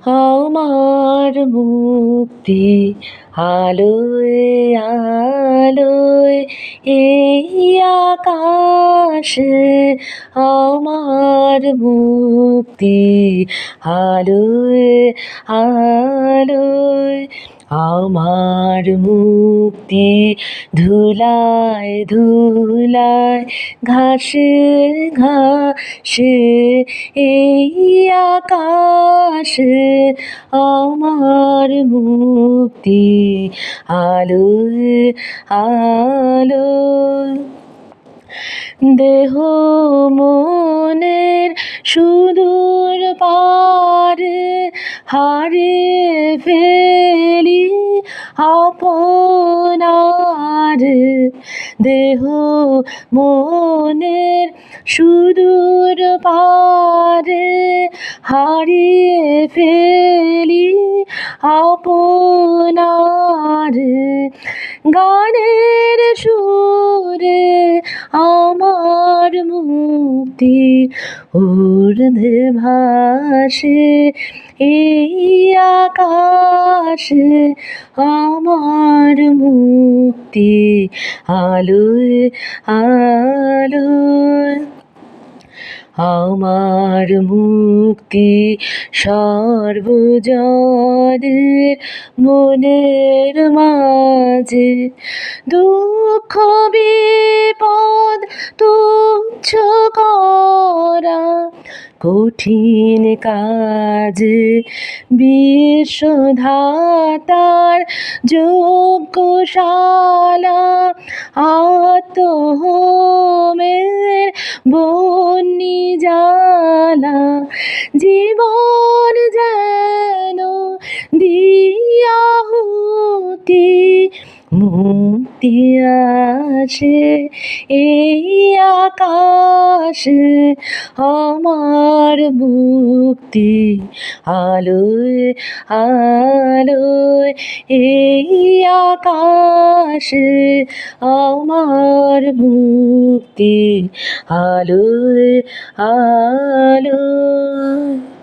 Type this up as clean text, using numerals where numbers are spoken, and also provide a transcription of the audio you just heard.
আমার মুক্তি আলোয় আলোয় এই আকাশে, আমার মুক্তি আলোয় আলোয়, আমার মুক্তি ধুলায় ধুলায় ঘাসে ঘাসে এই আকাশে, আমার মুক্তি আলোয় আলোয়। দেহ মনের সুদূর পারে হারিয়ে ফেলি আপনার, দেহ মনের সুদূর পারে হারিয়ে ফেলি আপনার, গানের সুরে আমার মুক্তি ঊর্ধ্বে ভাসে এই আকাশে, আমার মুক্তি আলোয় আলোয়। আমার মুক্তি সর্বজনের মনের মাঝে, দুঃখ বিপদ তুচ্ছ করা কঠিন কাজে, বিশ্বধাতার যজ্ঞশালা আত্মহোমের বন্যি জ্বালা, জীবন যেন দিয়াহুতি মুক্তি আসে এই আকাশে, আমার মুক্তি আলোয় আলোয় এই আকাশে, আমার মুক্তি আলোয় আলোয়।